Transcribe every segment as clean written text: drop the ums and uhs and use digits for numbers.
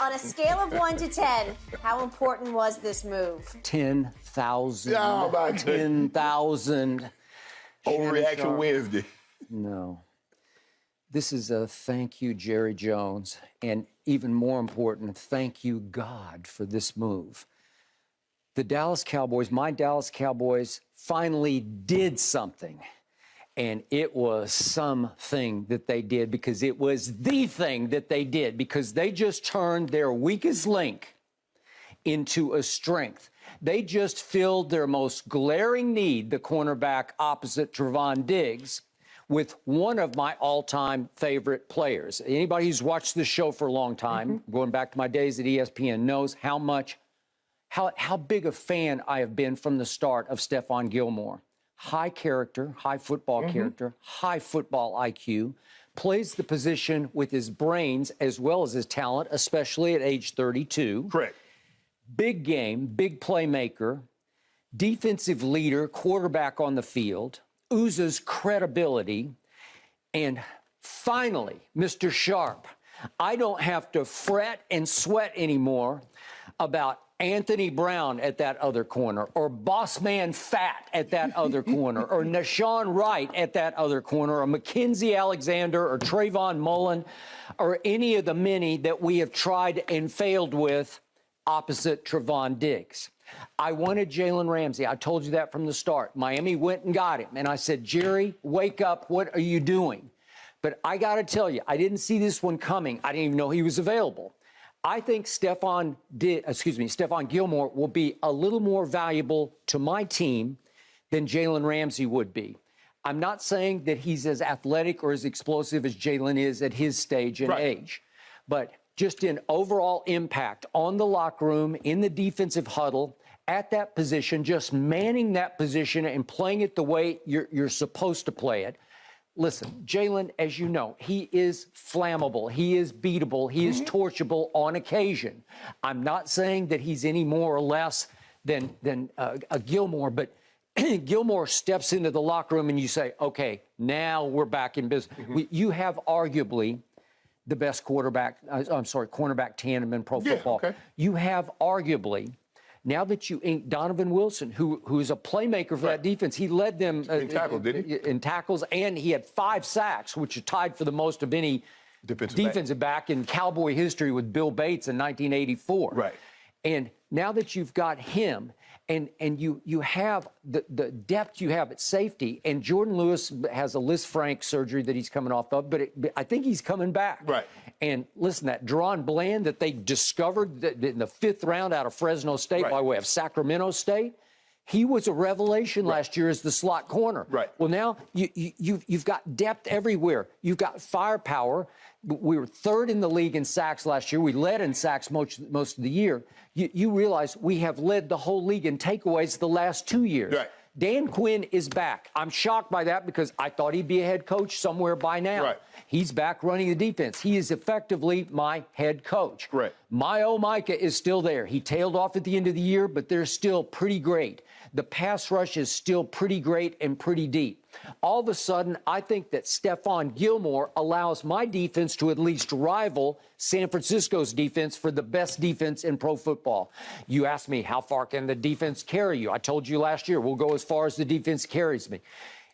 On a scale of 1 to 10, how important was this move? 10,000. Yeah, about 10,000. Overreaction Wednesday. No. This is a thank you, Jerry Jones, and even more important, thank you, God, for this move. The Dallas Cowboys, my Dallas Cowboys, finally did something. And it was something that they did, because it was the thing that they did, because they just turned their weakest link into a strength. They just filled their most glaring need, the cornerback opposite Trevon Diggs, with one of my all-time favorite players. Anybody who's watched this show for a long time, going back to my days at ESPN, knows how big a fan I have been from the start of Stephon Gilmore. High character, high football character, high football IQ, plays the position with his brains as well as his talent, especially at age 32. Correct. Big game, big playmaker, defensive leader, quarterback on the field, oozes credibility, and finally, Mr. Sharpe, I don't have to fret and sweat anymore about Anthony Brown at that other corner, or Boss Man Fat at that other corner, or Nashawn Wright at that other corner, or Mackenzie Alexander, or Trayvon Mullen, or any of the many that we have tried and failed with opposite Trevon Diggs. I wanted Jalen Ramsey. I told you that from the start. Miami went and got him. And I said, Jerry, wake up. What are you doing? But I got to tell you, I didn't see this one coming. I didn't even know he was available. I think Stephon Gilmore will be a little more valuable to my team than Jalen Ramsey would be. I'm not saying that he's as athletic or as explosive as Jalen is at his stage and age, but just in overall impact on the locker room, in the defensive huddle, at that position, just manning that position and playing it the way you're supposed to play it. Listen, Jalen, as you know, he is flammable. He is beatable. He is torchable on occasion. I'm not saying that he's any more or less than a Gilmore, but Gilmore steps into the locker room and you say, okay, now we're back in business. You have arguably the best cornerback tandem in pro football. Okay. You have arguably, now that you ink Donovan Wilson, who's a playmaker for that defense, he led them in tackles, didn't he? In tackles, and he had 5 sacks, which are tied for the most of any defensive back in Cowboy history with Bill Bates in 1984. Right. And now that you've got him, and you have the depth you have at safety, and Jordan Lewis has a Liz Frank surgery that he's coming off of, but I think he's coming back. Right. And listen, that Deron Bland that they discovered in the 5th round out of Fresno State by way of Sacramento State, he was a revelation last year as the slot corner. Right. Well, now you've got depth everywhere. You've got firepower. We were 3rd in the league in sacks last year. We led in sacks most of the year. You realize we have led the whole league in takeaways the last 2 years. Right. Dan Quinn is back. I'm shocked by that because I thought he'd be a head coach somewhere by now. Right. He's back running the defense. He is effectively my head coach. Right. My Micah is still there. He tailed off at the end of the year, but they're still pretty great. The pass rush is still pretty great and pretty deep. All of a sudden, I think that Stephon Gilmore allows my defense to at least rival San Francisco's defense for the best defense in pro football. You asked me, how far can the defense carry you? I told you last year, we'll go as far as the defense carries me.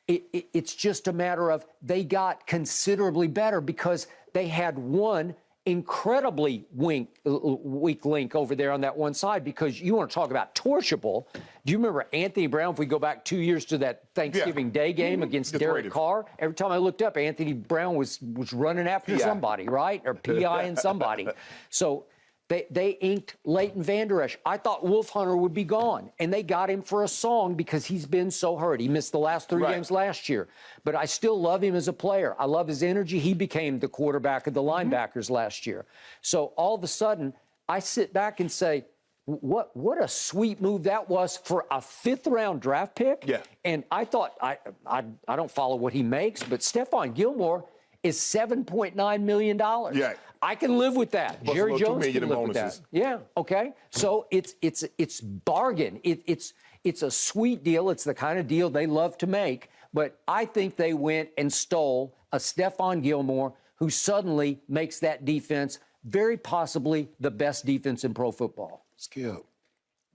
It's just a matter of they got considerably better because they had one incredibly weak link over there on that one side, because you want to talk about torchable. Do you remember Anthony Brown, if we go back 2 years to that Thanksgiving Day game against Derek Carr? Every time I looked up, Anthony Brown was running after somebody, right? Or PIing somebody. So they inked Leighton Vander Esch. I thought Wolf Hunter would be gone, and they got him for a song because he's been so hurt. He missed the last 3 games last year. But I still love him as a player. I love his energy. He became the quarterback of the linebackers last year. So all of a sudden, I sit back and say, what a sweet move that was for a 5th-round draft pick. Yeah. And I thought, I don't follow what he makes, but Stephon Gilmore is $7.9 million. Yeah. I can live with that. Plus Jerry Jones $2 million can live with that. Yeah, okay. So it's bargain. It's a sweet deal. It's the kind of deal they love to make. But I think they went and stole a Stephon Gilmore who suddenly makes that defense very possibly the best defense in pro football. Skip,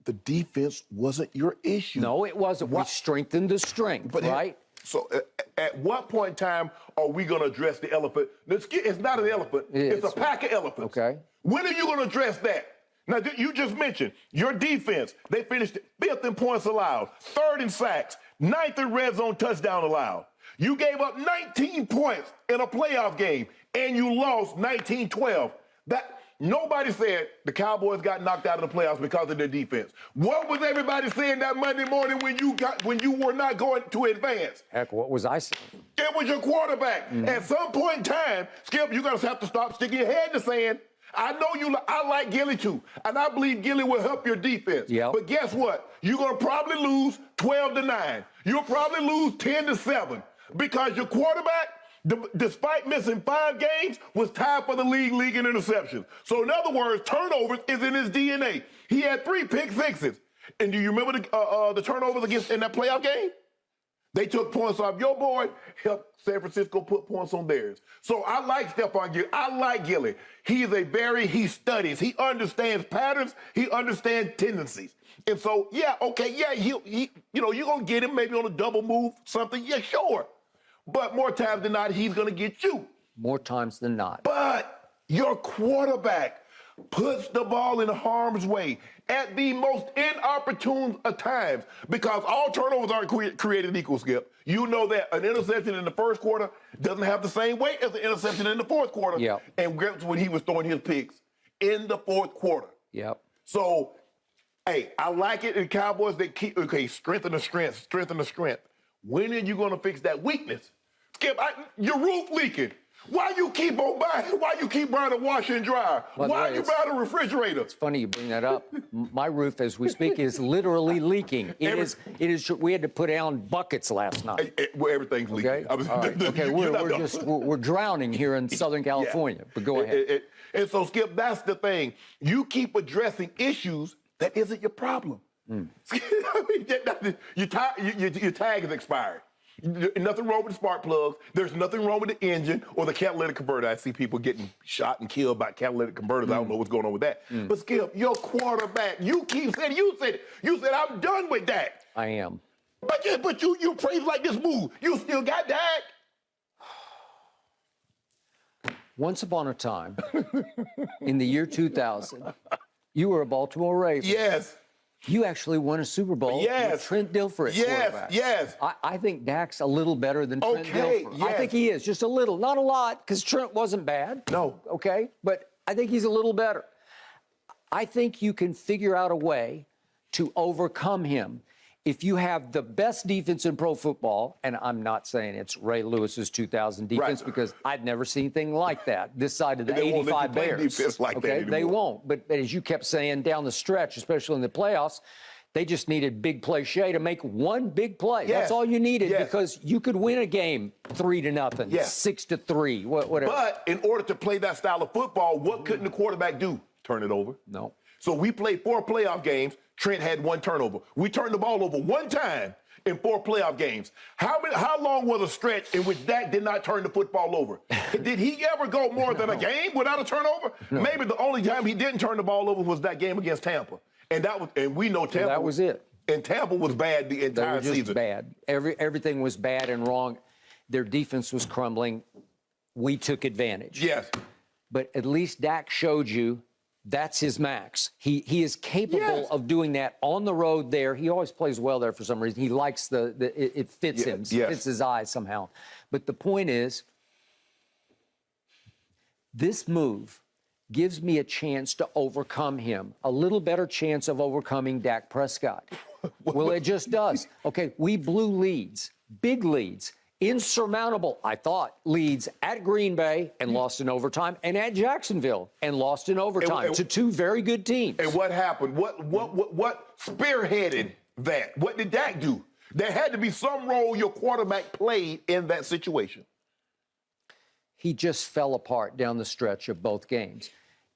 the defense wasn't your issue. No, it wasn't. We strengthened the strength, right? So at what point in time are we going to address the elephant? It's not an elephant. It's a pack of elephants. Okay. When are you going to address that? Now, you just mentioned your defense. They finished 5th in points allowed, 3rd in sacks, 9th in red zone touchdown allowed. You gave up 19 points in a playoff game, and you lost 19-12. Nobody said the Cowboys got knocked out of the playoffs because of their defense. What was everybody saying that Monday morning when you were not going to advance? Heck, what was I saying? It was your quarterback. At some point in time, Skip, you're going to have to stop sticking your head in the sand. I know I like Gilly too, and I believe Gilly will help your defense. Yep. But guess what? You're going to probably lose 12-9. You'll probably lose 10-7 because your quarterback, despite missing 5 games, was tied for the league in interceptions. So in other words, turnovers is in his DNA. He had 3 pick sixes. And do you remember the turnovers in that playoff game? They took points off your board, helped San Francisco put points on theirs. So I like Stephon Gilmore. I like Gilly. He studies. He understands patterns. He understands tendencies. And so, you're going to get him maybe on a double move, something. Yeah, sure. But more times than not, he's going to get you. More times than not. But your quarterback puts the ball in harm's way at the most inopportune of times because all turnovers aren't created equal, Skip. You know that an interception in the first quarter doesn't have the same weight as an interception in the fourth quarter. Yep. And that's when he was throwing his picks in the fourth quarter. Yep. So, hey, I like it in Cowboys. They keep, strengthen the strength. When are you going to fix that weakness? Skip, your roof leaking. Why you keep on buying? Why you keep buying a washer and dryer? Why you buying a refrigerator? It's funny you bring that up. My roof, as we speak, is literally leaking. It is. We had to put down buckets last night. Well, everything's leaking. Okay. All right. Okay. We're drowning here in Southern California. Yeah. But go ahead. And so, Skip, that's the thing. You keep addressing issues that isn't your problem. Your tag is expired. Nothing wrong with the spark plugs. There's nothing wrong with the engine or the catalytic converter. I see people getting shot and killed by catalytic converters. I don't know what's going on with that. But Skip, your quarterback, you said I'm done with that. I am. But you praise like this move. You still got that. Once upon a time, in the year 2000, you were a Baltimore Raven. Yes. You actually won a Super Bowl with Trent Dilfer at quarterback. Yes. I think Dak's a little better than Trent Dilfer. Yes. I think he is, just a little. Not a lot, because Trent wasn't bad. No. Okay? But I think he's a little better. I think you can figure out a way to overcome him. If you have the best defense in pro football, and I'm not saying it's Ray Lewis's 2000 defense because I'd never seen anything like that this side of the 85 Bears. They won't. But as you kept saying down the stretch, especially in the playoffs, they just needed big play Shea to make one big play. That's all you needed because you could win a game 3-0, 6-3, whatever. But in order to play that style of football, what couldn't the quarterback do? Turn it over. No. So we played 4 playoff games. Trent had 1 turnover. We turned the ball over 1 time in 4 playoff games. How long was a stretch in which Dak did not turn the football over? Did he ever go more than a game without a turnover? No. Maybe the only time he didn't turn the ball over was that game against Tampa. And we know Tampa. That was it. And Tampa was bad the entire season. Just bad. Everything was bad and wrong. Their defense was crumbling. We took advantage. Yes. But at least Dak showed you that's his max. He is capable of doing that on the road there. He always plays well there for some reason. He likes it fits him. It fits his eyes somehow. But the point is, this move gives me a chance to overcome him, a little better chance of overcoming Dak Prescott. Well, it just does. Okay, we blew leads, big leads. Insurmountable, I thought, leads at Green Bay and lost in overtime, and at Jacksonville and lost in overtime to 2 very good teams. And what happened? What spearheaded that? What did Dak do? There had to be some role your quarterback played in that situation. He just fell apart down the stretch of both games.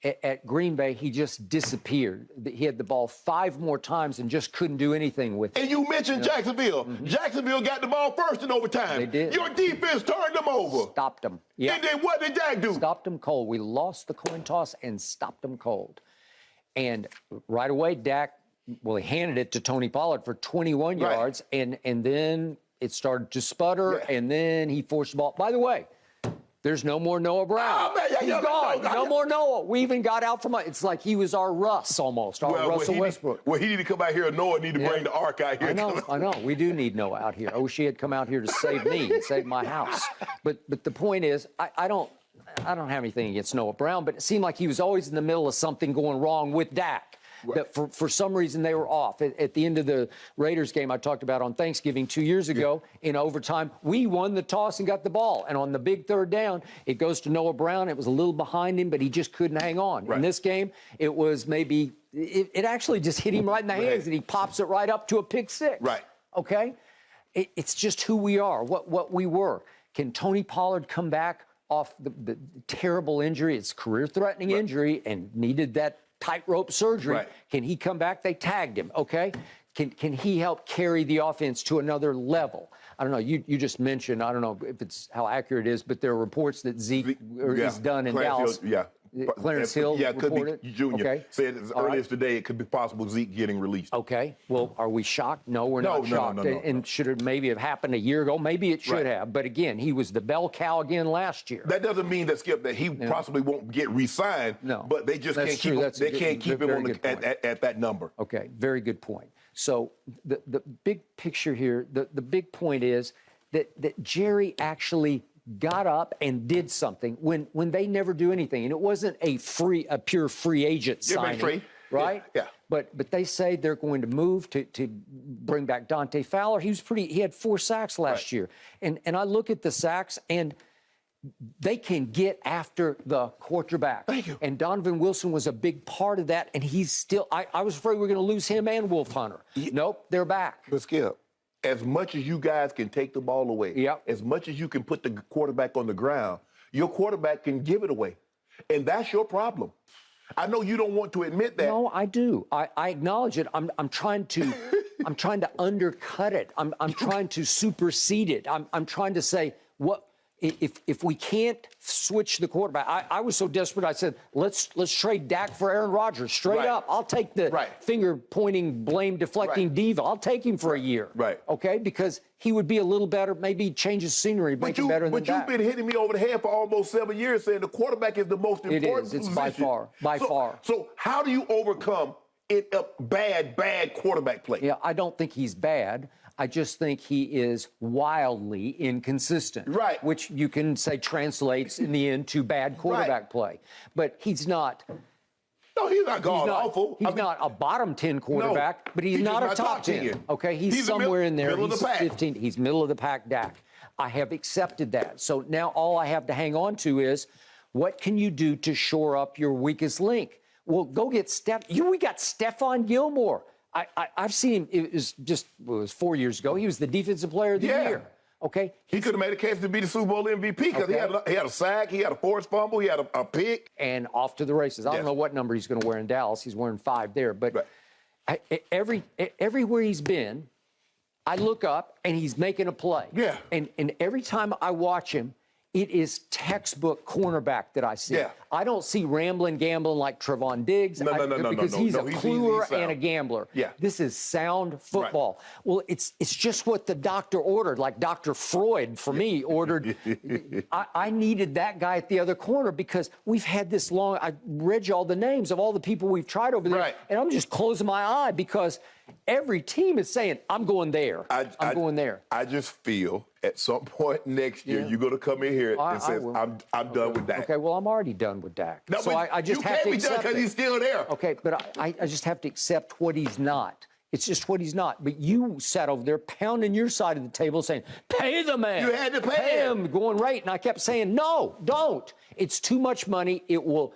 at Green Bay, he just disappeared. He had the ball 5 more times and just couldn't do anything with it. And you mentioned Jacksonville. Jacksonville got the ball first in overtime. They did. Your defense turned them over. Stopped them. Yeah. And then what did Jack do? Stopped them cold. We lost the coin toss and stopped them cold. And right away, Dak, well, he handed it to Tony Pollard for 21 yards, and then it started to sputter, and then he forced the ball. By the way, there's no more Noah Brown. Oh, man, He's gone. No more Noah. We even got out from it's like he was our Russ almost, our Russell Westbrook. He need to come out here, and Noah need to bring the ark out here. I know. We do need Noah out here. I wish he had come out here to save me and save my house. But the point is, I don't have anything against Noah Brown, but it seemed like he was always in the middle of something going wrong with Dak. Right. That for some reason they were off. At the end of the Raiders game I talked about on Thanksgiving 2 years ago, in overtime, we won the toss and got the ball. And on the big third down, it goes to Noah Brown. It was a little behind him, but he just couldn't hang on. Right. In this game, it was maybe it actually just hit him right in the hands, and he pops it right up to a pick six. Right. Okay? It's just who we are, what we were. Can Tony Pollard come back off the terrible injury? It's career-threatening injury and needed that tightrope surgery. Right. Can he come back? They tagged him, okay? Can he help carry the offense to another level? I don't know. You just mentioned, I don't know if it's how accurate it is, but there are reports that Zeke is done in Dallas. Clarence Hill reported. Could be Junior. Okay. Said as early as today it could be possible Zeke getting released. Okay. Well, are we shocked? No, we're not shocked. No. And should it maybe have happened a year ago? Maybe it should have. But again, he was the bell cow again last year. That doesn't mean that he possibly won't get re-signed. No. But they just can't keep him. They can't keep him at that number. Okay. Very good point. So the big picture here, the big point is that Jerry actually got up and did something when they never do anything. And it wasn't a pure free agent signing, right? Yeah. But they say they're going to move to bring back Dante Fowler. He had 4 sacks last year. And I look at the sacks, and they can get after the quarterback. Thank you. And Donovan Wilson was a big part of that, and he's still I was afraid we were going to lose him and Wolf Hunter. Nope, they're back. But Skip, as much as you guys can take the ball away, as much as you can put the quarterback on the ground, your quarterback can give it away. And that's your problem. I know you don't want to admit that. No, I do. I acknowledge it. I'm trying to undercut it. I'm trying to supersede it. I'm trying to say what if we can't switch the quarterback. I was so desperate. I said let's trade Dak for Aaron Rodgers straight up. I'll take the finger pointing, blame deflecting diva. I'll take him for a year. Right. Okay, because he would be a little better. Maybe change his scenery, make him better than Dak. But you've been hitting me over the head for almost 7 years, saying the quarterback is the most important It's position. by far. So how do you overcome a bad quarterback play? Yeah, I don't think he's bad. I just think he is wildly inconsistent. Right. Which you can say translates in the end to bad quarterback play. But he's not. No, he's not awful. He's not a bottom 10 quarterback, but he's not a top 10. Okay, he's somewhere in there. Middle of the pack. 15. He's middle of the pack, Dak. I have accepted that. So now all I have to hang on to is what can you do to shore up your weakest link? Well, go get we got Stephon Gilmore. I've seen him. It was 4 years ago. He was the defensive player of the year. Okay, he could have made a case to be the Super Bowl MVP because he had a sack, he had a forced fumble, he had a pick, and off to the races. I don't know what number he's going to wear in Dallas. He's wearing 5 there, but everywhere he's been, I look up and he's making a play. Yeah, and every time I watch him, it is textbook cornerback that I see. Yeah. I don't see rambling, gambling like Trevon Diggs. Because he's a cluer and a gambler. Yeah. This is sound football. Right. Well, it's just what the doctor ordered, like Dr. Freud, for me, ordered. I needed that guy at the other corner because we've had this long. I read you all the names of all the people we've tried over there, and I'm just closing my eye because every team is saying, I'm going there. I'm going there. I just feel at some point next year, you're going to come in here and say, I'm done with Dak. Okay, well, I'm already done with Dak. No, so I just have to accept it. You can't be done because he's still there. Okay, but I just have to accept what he's not. It's just what he's not. But you sat over there pounding your side of the table saying, pay the man. You had to pay him. Going right. And I kept saying, no, don't. It's too much money. It will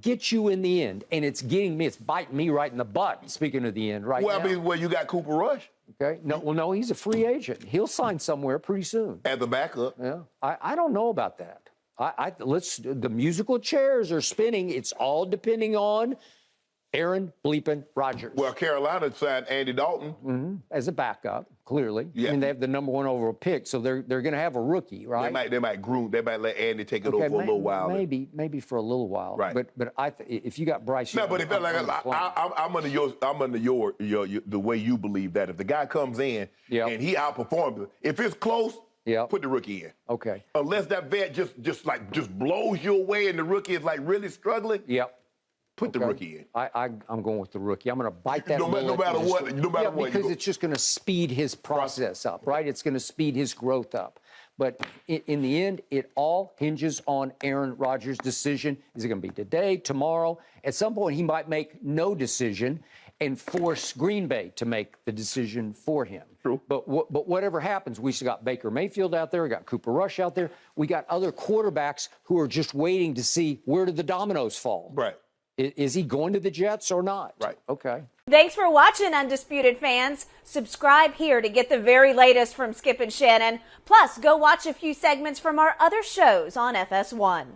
get you in the end. And it's getting me. It's biting me right in the butt, speaking of the end right now. Well, you got Cooper Rush. Okay. No, he's a free agent. He'll sign somewhere pretty soon. As the backup. Yeah. I don't know about that. The musical chairs are spinning. It's all depending on Aaron bleeping Rodgers. Well, Carolina signed Andy Dalton as a backup, clearly. Yeah. I mean, they have the number 1 overall pick, so they're going to have a rookie, right? They might let Andy take it over for a little while. Maybe for a little while. Right. But if you got Bryce, no. But if I'm under your the way you believe that if the guy comes in and he outperforms, if it's close, put the rookie in. Okay. Unless that vet just blows you away and the rookie is like really struggling. Yep. Put the rookie in. I'm going with the rookie. I'm going to bite that bullet. No matter what. Because it's just going to speed his process up, right? It's going to speed his growth up. But in the end, it all hinges on Aaron Rodgers' decision. Is it going to be today, tomorrow? At some point, he might make no decision and force Green Bay to make the decision for him. True. But whatever happens, we still got Baker Mayfield out there. We got Cooper Rush out there. We got other quarterbacks who are just waiting to see where do the dominoes fall. Right. Is he going to the Jets or not? Right. Okay. Thanks for watching, Undisputed fans. Subscribe here to get the very latest from Skip and Shannon. Plus, go watch a few segments from our other shows on FS1.